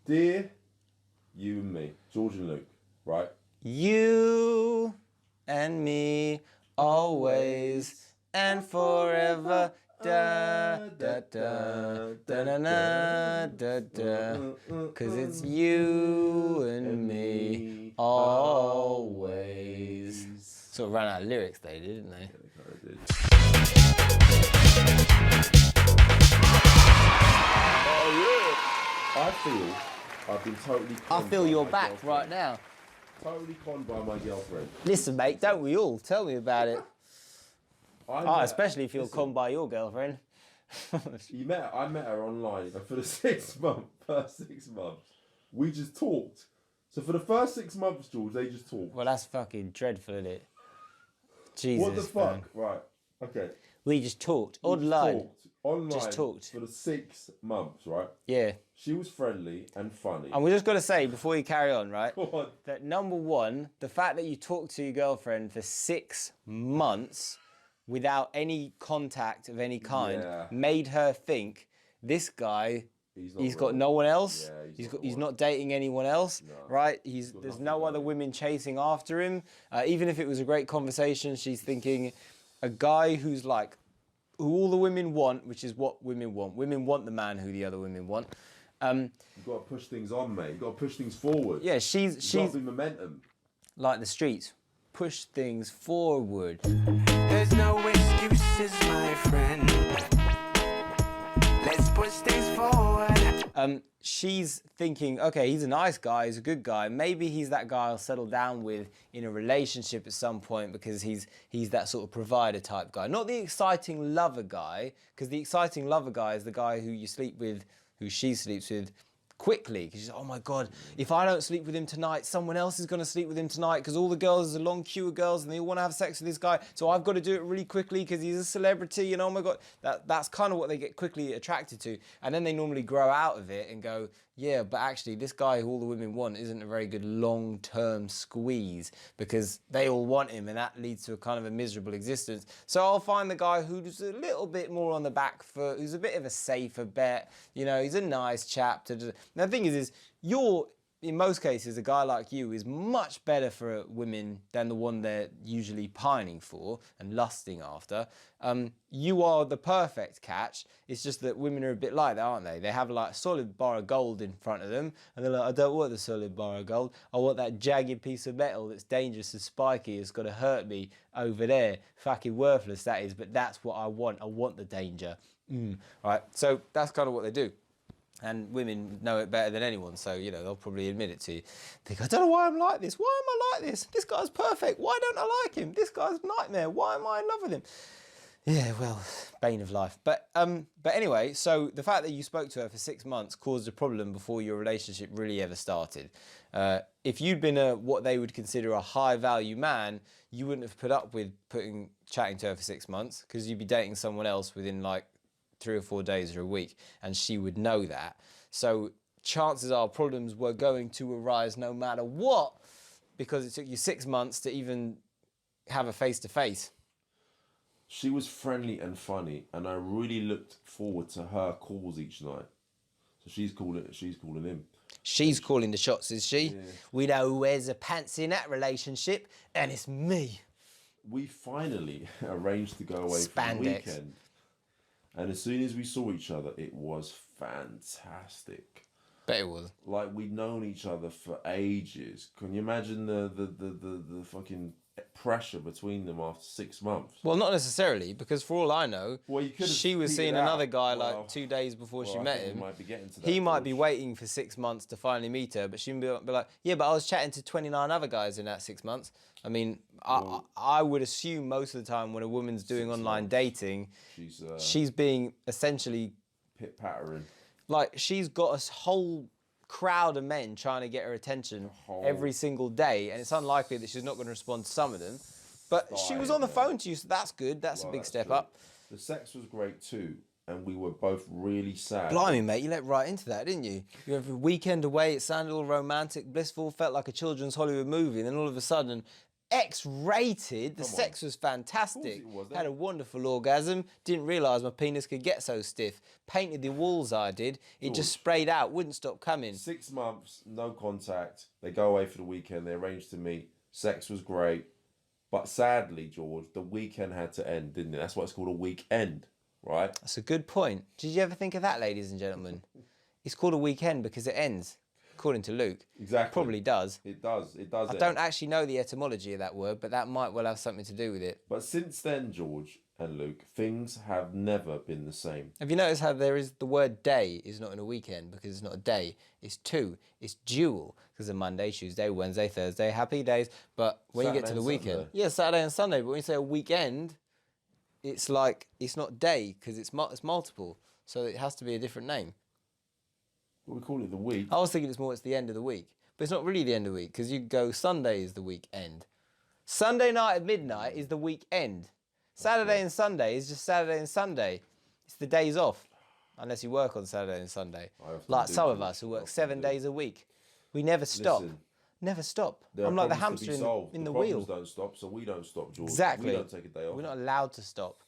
Dear you and me, George and Luke, right? You and me always and forever. Da da da da da da da da. 'Cause it's you and me always. Sort of ran out of lyrics, they did, didn't they? Yeah, they kind of did. Oh yeah! I feel I've been totally. I feel your back right now. Totally conned by my girlfriend. Listen, mate, don't we all? Tell me about it. I especially feel listen, conned by your girlfriend. I met her online, and for the first 6 months, we just talked. So for the first 6 months, George, they just talked. Well, that's fucking dreadful, isn't it? Jesus. What the fuck? Man. Right. Okay. We just talked. Online. Just talked for the 6 months, right? Yeah. She was friendly and funny. And we just got to say, before you carry on, right? Go on. That number one, the fact that you talked to your girlfriend for 6 months without any contact of any kind made her think this guy, he's got no one else. Yeah, he's not dating anyone else, right? There's no other women chasing after him. Even if it was a great conversation, she's thinking a guy who's like, who all the women want, which is what women want. Women want the man who the other women want. You've got to push things on, mate. You've got to push things forward. Yeah, she's got to be momentum. Like the streets. Push things forward. There's no excuses, my friend. Let's push things forward. She's thinking, okay, he's a nice guy, he's a good guy. Maybe he's that guy I'll settle down with in a relationship at some point because he's that sort of provider type guy. Not the exciting lover guy, because the exciting lover guy is the guy who you sleep with, who she sleeps with quickly, because she's like, oh my God, if I don't sleep with him tonight, someone else is going to sleep with him tonight, because all the girls, there's a long queue of girls and they all want to have sex with this guy, so I've got to do it really quickly because he's a celebrity, and oh my God, that's kind of what they get quickly attracted to. And then they normally grow out of it and go, yeah, but actually this guy who all the women want isn't a very good long-term squeeze, because they all want him, and that leads to a kind of a miserable existence. So I'll find the guy who's a little bit more on the back foot, who's a bit of a safer bet, you know, he's a nice chap. Now the thing is you're, in most cases, a guy like you is much better for women than the one they're usually pining for and lusting after. You are the perfect catch. It's just that women are a bit like that, aren't they? They have like a solid bar of gold in front of them, and they're like, I don't want the solid bar of gold. I want that jagged piece of metal that's dangerous and spiky. It's got to hurt me over there. Fucking worthless that is, but that's what I want. I want the danger. Right? So that's kind of what they do. And women know it better than anyone, so, you know, they'll probably admit it to you. They go, I don't know why I'm like this. Why am I like this? This guy's perfect. Why don't I like him? This guy's a nightmare. Why am I in love with him? Yeah, well, bane of life. But anyway, so the fact that you spoke to her for 6 months caused a problem before your relationship really ever started. If you'd been what they would consider a high-value man, you wouldn't have put up with chatting to her for 6 months, because you'd be dating someone else within, like, 3 or 4 days or a week, and she would know that. So chances are problems were going to arise no matter what, because it took you 6 months to even have a face-to-face. She was friendly and funny, and I really looked forward to her calls each night. So she's calling him. She's calling the shots, is she? Yeah. We know who wears the pants in that relationship, and it's me. We finally arranged to go away for the weekend. And as soon as we saw each other, it was fantastic. Bet it was. Like, we'd known each other for ages. Can you imagine the fucking pressure between them after 6 months? Well, not necessarily, because for all I know, she was seeing another guy like 2 days before she met him. He might be waiting for 6 months to finally meet her, but she'd be like, yeah, but I was chatting to 29 other guys in that 6 months. I mean, I would assume most of the time when a woman's doing online dating, she's being essentially pit-pattering. Like, she's got a whole crowd of men trying to get her attention every single day, and it's unlikely that she's not going to respond to some of them. But she was on the phone to you, so that's good. That's a big step up. The sex was great too, and we were both really sad. Blimey, mate, you let right into that, didn't you? You had a weekend away, it sounded all romantic, blissful, felt like a children's Hollywood movie, and then all of a sudden, X-rated. The Come on. sex was fantastic. Of course it was. Had a wonderful orgasm. Didn't realise my penis could get so stiff. Painted the walls I did. It just sprayed out. Wouldn't stop coming. 6 months, no contact. They go away for the weekend. They arrange to meet. Sex was great. But sadly, George, the weekend had to end, didn't it? That's why it's called a weekend, right? That's a good point. Did you ever think of that, ladies and gentlemen? It's called a weekend because it ends, according to Luke. Exactly. Probably does. It does. It does. I don't actually know the etymology of that word, but that might well have something to do with it. But since then, George and Luke, things have never been the same. Have you noticed how there is the word day is not in a weekend because it's not a day, it's two. It's dual because of Monday, Tuesday, Wednesday, Thursday, happy days. But when you get to the weekend, Sunday. yeah, Saturday and Sunday. But when you say a weekend, it's like it's not day because it's multiple, so it has to be a different name. But we call it the week. I was thinking it's the end of the week, but it's not really the end of the week because you go Sunday is the weekend. Sunday night at midnight is the weekend. Saturday and Sunday is just Saturday and Sunday. It's the days off, unless you work on Saturday and Sunday. Like some of us who work 7 days a week. We never stop. Listen, never stop. there are I'm like the problems to hamster be solved. in the problems wheel. don't stop, so we don't stop, George. Exactly. We don't take a day off. We're not allowed to stop.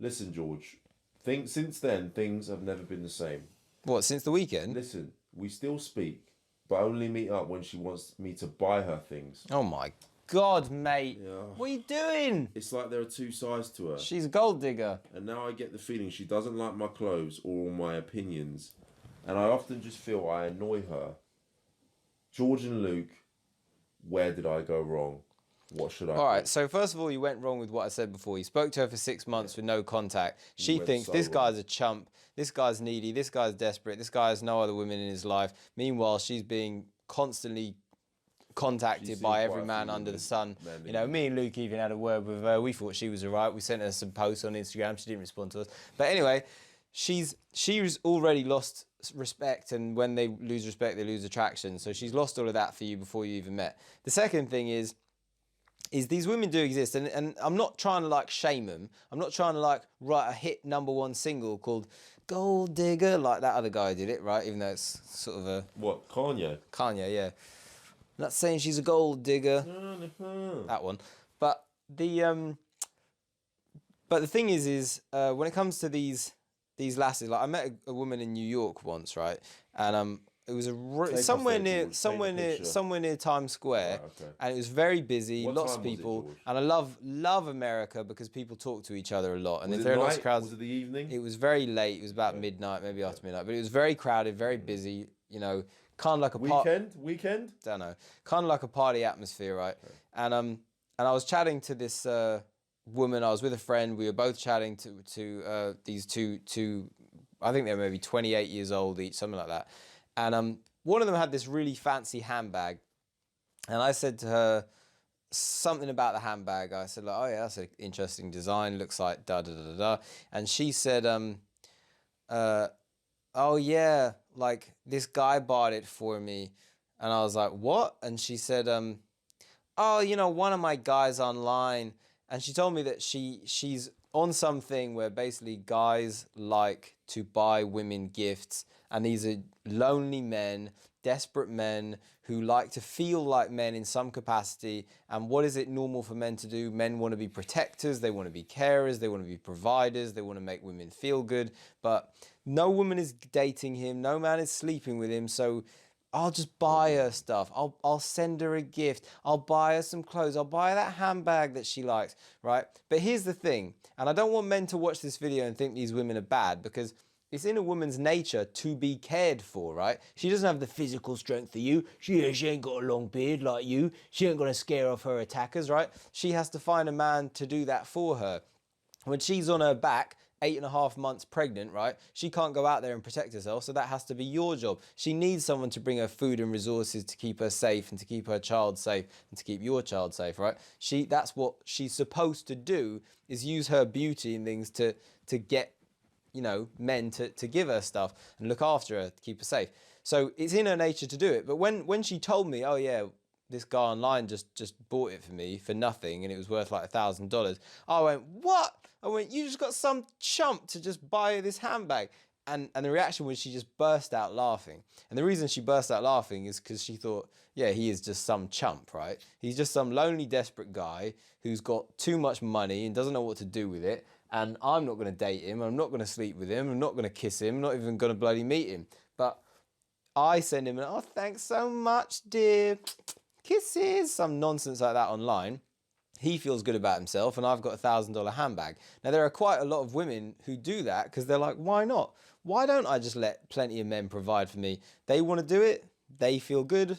Listen, George. Since then, things have never been the same. What, since the weekend? Listen, we still speak, but only meet up when she wants me to buy her things. Oh my God, mate. Yeah. What are you doing? It's like there are two sides to her. She's a gold digger. And now I get the feeling she doesn't like my clothes or my opinions. And I often just feel I annoy her. George and Luke, where did I go wrong? What should I do? All right, so first of all, you went wrong with what I said before. You spoke to her for 6 months with no contact. She went thinks so this wrong. guy's a chump, this guy's needy, this guy's desperate, this guy has no other women in his life. Meanwhile, she's being constantly contacted She's by seen every quite a man few under the women, sun. men You know, in- me and Luke even had a word with her. We thought she was all right. We sent her some posts on Instagram. She didn't respond to us. But anyway, she's already lost respect, and when they lose respect, they lose attraction. So she's lost all of that for you before you even met. The second thing is these women do exist, and I'm not trying to like shame them. I'm not trying to like write a hit #1 single called Gold Digger like that other guy did it, right? Even though it's sort of a What, Kanye? Kanye, yeah. I'm not saying she's a gold digger, that one. But the thing is when it comes to these lasses, like I met a woman in New York once, right? And it was somewhere near Times Square, Right, okay. and it was very busy, What lots of time was it, people, George? and I love America because people talk to each other a lot, and Was if it there are lots of night? crowds, Was it the evening? it was very late. It was about midnight, maybe after midnight, but it was very crowded, very busy. You know, kind of like a Weekend? don't know, kind of like a party atmosphere, right? And I was chatting to this woman. I was with a friend. We were both chatting to these two. I think they were maybe 28 years old each, something like that. And one of them had this really fancy handbag, and I said to her something about the handbag. I said like, oh yeah, that's an interesting design. Looks like da da da da da. And she said, oh yeah, like this guy bought it for me. And I was like, what? And she said, oh, you know, one of my guys online. And she told me that she's on something where basically guys like to buy women gifts. And these are lonely men, desperate men who like to feel like men in some capacity. And what is it normal for men to do? Men want to be protectors, they want to be carers, they want to be providers, they want to make women feel good. But no woman is dating him, no man is sleeping with him, so I'll just buy her stuff. I'll send her a gift. I'll buy her some clothes. I'll buy her that handbag that she likes, right? But here's the thing, and I don't want men to watch this video and think these women are bad, because it's in a woman's nature to be cared for, right? She doesn't have the physical strength of you. She ain't got a long beard like you. She ain't gonna scare off her attackers, right? She has to find a man to do that for her. When she's on her back, 8.5 months pregnant, right? She can't go out there and protect herself, so that has to be your job. She needs someone to bring her food and resources to keep her safe and to keep her child safe and to keep your child safe, right? That's what she's supposed to do, is use her beauty and things to get, you know, men to give her stuff and look after her, to keep her safe. So it's in her nature to do it. But when she told me, oh yeah, this guy online just bought it for me for nothing and it was worth like $1,000, I went, what? I went, you just got some chump to just buy this handbag. And the reaction was she just burst out laughing. And the reason she burst out laughing is because she thought, yeah, he is just some chump, right? He's just some lonely, desperate guy who's got too much money and doesn't know what to do with it. And I'm not going to date him. I'm not going to sleep with him. I'm not going to kiss him. I'm not even going to bloody meet him. But I send him, oh, thanks so much, dear. Kisses. Some nonsense like that online. He feels good about himself, and I've got a $1,000 handbag. Now, there are quite a lot of women who do that because they're like, why not? Why don't I just let plenty of men provide for me? They want to do it. They feel good.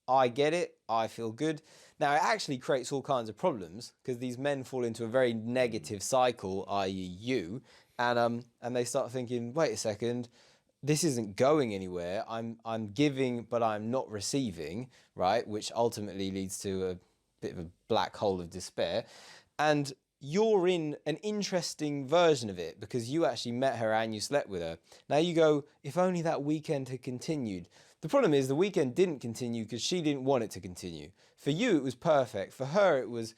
I get it. I feel good. Now, it actually creates all kinds of problems because these men fall into a very negative cycle, i.e. you, and they start thinking, wait a second, this isn't going anywhere. I'm giving, but I'm not receiving, right? Which ultimately leads to a bit of a black hole of despair. And you're in an interesting version of it because you actually met her and you slept with her. Now you go, if only that weekend had continued. The problem is the weekend didn't continue because she didn't want it to continue. For you, it was perfect. For her, it was,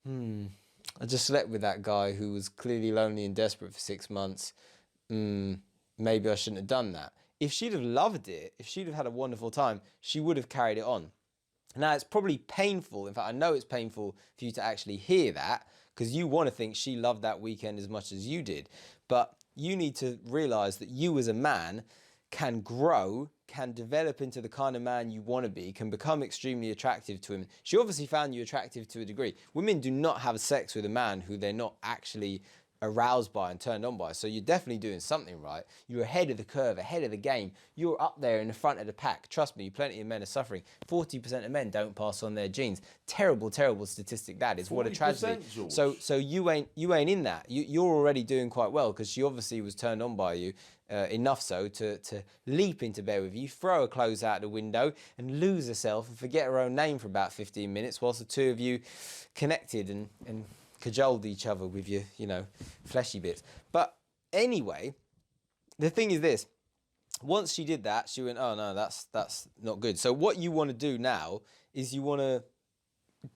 I just slept with that guy who was clearly lonely and desperate for 6 months. Maybe I shouldn't have done that. If she'd have loved it, if she'd have had a wonderful time, she would have carried it on. Now, it's probably painful. In fact, I know it's painful for you to actually hear that because you want to think she loved that weekend as much as you did. But you need to realize that you as a man can grow, can develop into the kind of man you want to be, can become extremely attractive to him. She obviously found you attractive to a degree. Women do not have sex with a man who they're not actually aroused by and turned on by. So you're definitely doing something right. You're ahead of the curve, ahead of the game. You're up there in the front of the pack. Trust me, plenty of men are suffering. 40% of men don't pass on their genes. Terrible, terrible statistic that is. What a tragedy. George. So you ain't in that. You're already doing quite well because she obviously was turned on by you enough so to leap into bed with you, throw her clothes out the window and lose herself and forget her own name for about 15 minutes whilst the two of you connected and cajoled each other with your, fleshy bits. But anyway, the thing is this. Once she did that, she went, oh no, that's not good. So what you want to do now is you want to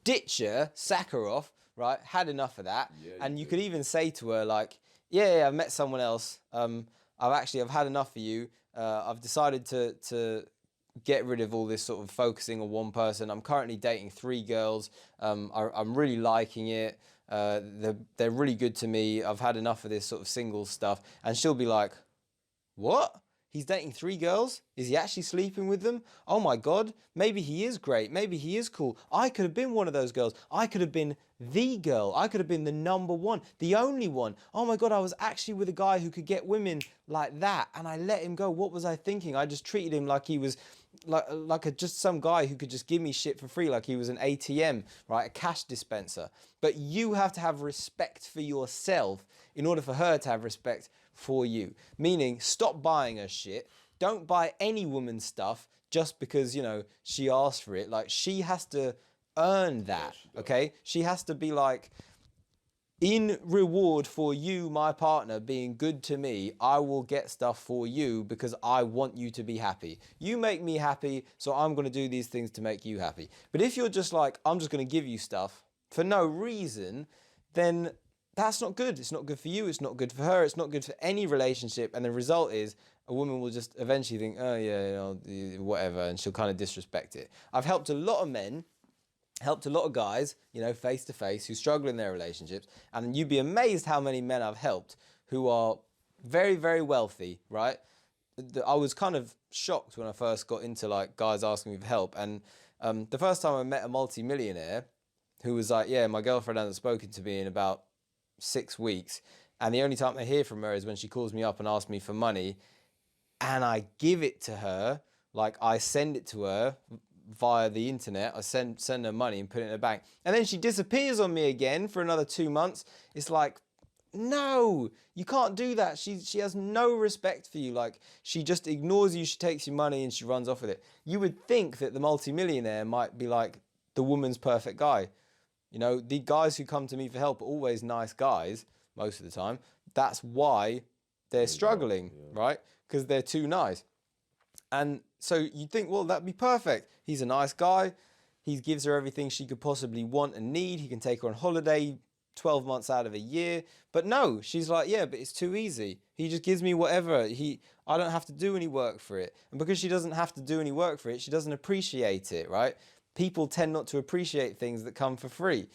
ditch her, sack her off, right? Had enough of that. Yeah, and you could even say to her like, yeah, I've met someone else. I've had enough of you. I've decided to get rid of all this sort of focusing on one person. I'm currently dating 3 girls. I'm really liking it. They're really good to me. I've had enough of this sort of single stuff. And she'll be like, what? He's dating 3 girls? Is he actually sleeping with them? Oh my God, maybe he is great. Maybe he is cool. I could have been one of those girls. I could have been the girl. I could have been the number one, the only one. Oh my God, I was actually with a guy who could get women like that. And I let him go. What was I thinking? I just treated him like he was just some guy who could just give me shit for free, like he was an ATM, right? A cash dispenser. But you have to have respect for yourself in order for her to have respect for you. Meaning, stop buying her shit. Don't buy any woman's stuff just because, she asked for it. Like, she has to earn that, okay? She has to be like, in reward for you, my partner, being good to me, I will get stuff for you because I want you to be happy. You make me happy, so I'm going to do these things to make you happy. But if you're just like, I'm just going to give you stuff for no reason, then that's not good. It's not good for you. It's not good for her. It's not good for any relationship. And the result is a woman will just eventually think, oh yeah, whatever, and she'll kind of disrespect it. I've helped a lot of men, helped a lot of guys, face to face, who struggle in their relationships. And you'd be amazed how many men I've helped who are very, very wealthy, right? I was kind of shocked when I first got into like guys asking me for help. And the first time I met a multi-millionaire who was like, yeah, my girlfriend hasn't spoken to me in about 6 weeks. And the only time I hear from her is when she calls me up and asks me for money. And I give it to her, like I send it to her via the internet. I send her money and put it in her bank. And then she disappears on me again for another 2 months. It's like, no, you can't do that. She has no respect for you. Like, she just ignores you, she takes your money and she runs off with it. You would think that the multimillionaire might be like the woman's perfect guy. The guys who come to me for help are always nice guys most of the time. That's why they're struggling, right? Because they're too nice. And so you think, well, that'd be perfect. He's a nice guy. He gives her everything she could possibly want and need. He can take her on holiday. 12 months out of a year. But no, she's like, yeah, but it's too easy. He just gives me whatever. I don't have to do any work for it. And because she doesn't have to do any work for it, she doesn't appreciate it, right? People tend not to appreciate things that come for free.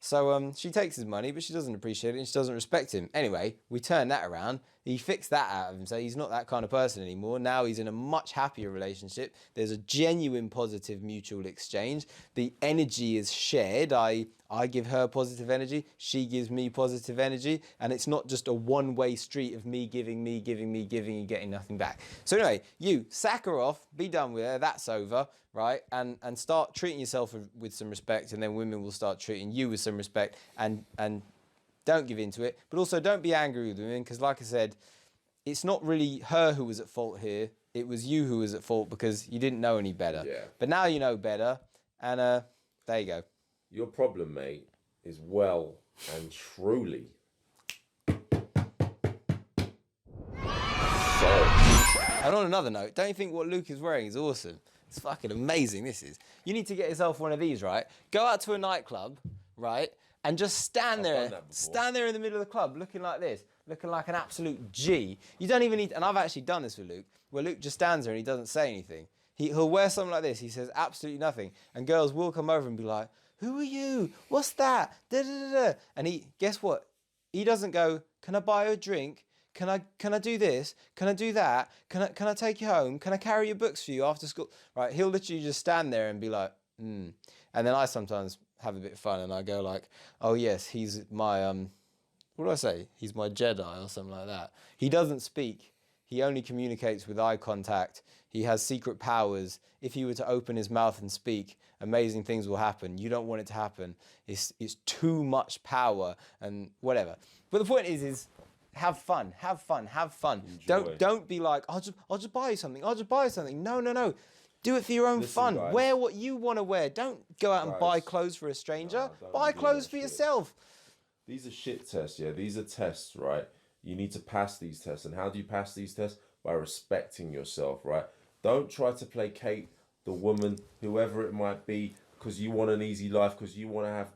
So she takes his money, but she doesn't appreciate it and she doesn't respect him. Anyway, we turn that around. He fixed that out of him, so he's not that kind of person anymore. Now he's in a much happier relationship. There's a genuine positive mutual exchange. The energy is shared. I give her positive energy. She gives me positive energy. And it's not just a one-way street of me giving, and getting nothing back. So anyway, you sack her off, be done with her, that's over, right? And start treating yourself with some respect, and then women will start treating you with some respect, and don't give in to it. But also don't be angry with women, because like I said, it's not really her who was at fault here. It was you who was at fault because you didn't know any better. Yeah. But now you know better, and there you go. Your problem, mate, is well and truly And on another note, don't you think what Luke is wearing is awesome? It's fucking amazing, this is. You need to get yourself one of these, right? Go out to a nightclub, right? And just stand there in the middle of the club looking like this, looking like an absolute G. You don't even need, and I've actually done this with Luke, where Luke just stands there and he doesn't say anything. He'll wear something like this, he says absolutely nothing. And girls will come over and be like, who are you? What's that? Da, da, da, da. And guess what? He doesn't go, can I buy you a drink? Can I do this? Can I do that? Can I take you home? Can I carry your books for you after school? Right, he'll literally just stand there and be like, And then I sometimes have a bit of fun and I go like, oh yes, he's my, what do I say? He's my Jedi or something like that. He doesn't speak. He only communicates with eye contact. He has secret powers. If he were to open his mouth and speak, amazing things will happen. You don't want it to happen. It's too much power and whatever. But the point is have fun. Enjoy. Don't be like, I'll just buy you something. I'll just buy you something. No. Do it for your own fun. Guys. Wear what you want to wear. Don't go out and buy clothes for a stranger. Buy clothes for yourself. These are shit tests, yeah. These are tests, right? You need to pass these tests. And how do you pass these tests? By respecting yourself, right? Don't try to placate the woman, whoever it might be, because you want an easy life, because you want to have,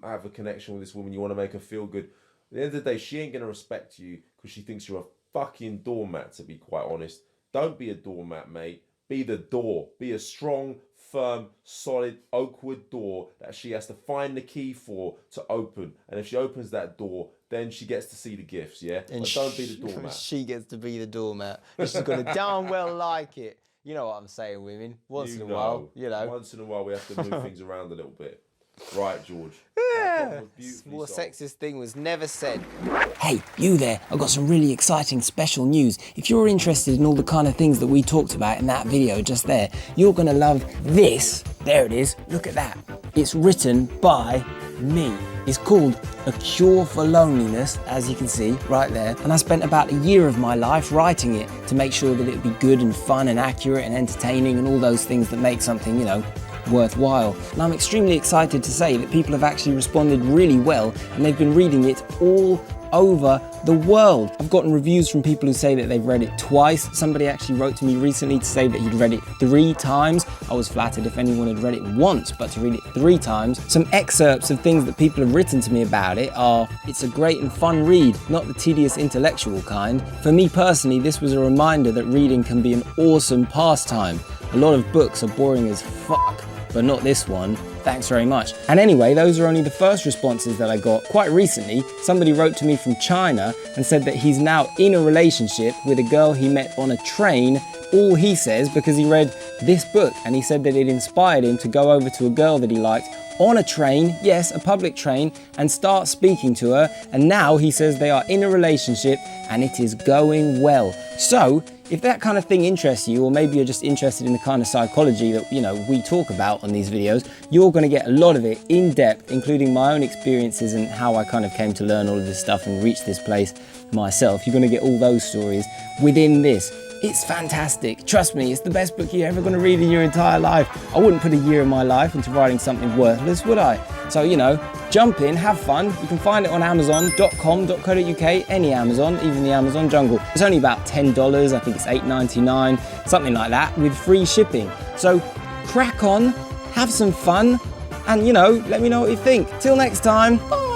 have a connection with this woman. You want to make her feel good. At the end of the day, she ain't going to respect you because she thinks you're a fucking doormat, to be quite honest. Don't be a doormat, mate. Be the door. Be a strong, firm, solid, oakwood door that she has to find the key for to open. And if she opens that door, then she gets to see the gifts, yeah? And but don't be the doormat. She gets to be the doormat. She's going to darn well like it. You know what I'm saying, women. Once in a while. Once in a while, we have to move things around a little bit. Right, George. Yeah. More sexist thing was never said. Hey, you there. I've got some really exciting special news. If you're interested in all the kind of things that we talked about in that video just there, you're going to love this. There it is. Look at that. It's written by me. It's called A Cure for Loneliness, as you can see right there. And I spent about a year of my life writing it to make sure that it would be good and fun and accurate and entertaining and all those things that make something, worthwhile. And I'm extremely excited to say that people have actually responded really well and they've been reading it all over the world. I've gotten reviews from people who say that they've read it twice. Somebody actually wrote to me recently to say that he'd read it 3 times. I was flattered if anyone had read it once, but to read it 3 times. Some excerpts of things that people have written to me about it are, it's a great and fun read, not the tedious intellectual kind. For me personally, this was a reminder that reading can be an awesome pastime. A lot of books are boring as fuck, but not this one. Thanks very much. And anyway, those are only the first responses that I got. Quite recently, somebody wrote to me from China and said that he's now in a relationship with a girl he met on a train, all he says because he read this book, and he said that it inspired him to go over to a girl that he liked on a train, yes, a public train, and start speaking to her. And now he says they are in a relationship and it is going well. So, if that kind of thing interests you, or maybe you're just interested in the kind of psychology that, we talk about on these videos, you're going to get a lot of it in depth, including my own experiences and how I kind of came to learn all of this stuff and reach this place myself. You're going to get all those stories within this. It's fantastic. Trust me, it's the best book you're ever going to read in your entire life. I wouldn't put a year of my life into writing something worthless, would I? So, jump in, have fun. You can find it on amazon.com.co.uk, any Amazon, even the Amazon jungle. It's only about $10, I think it's $8.99, something like that, with free shipping. So crack on, have some fun, and let me know what you think. Till next time, bye.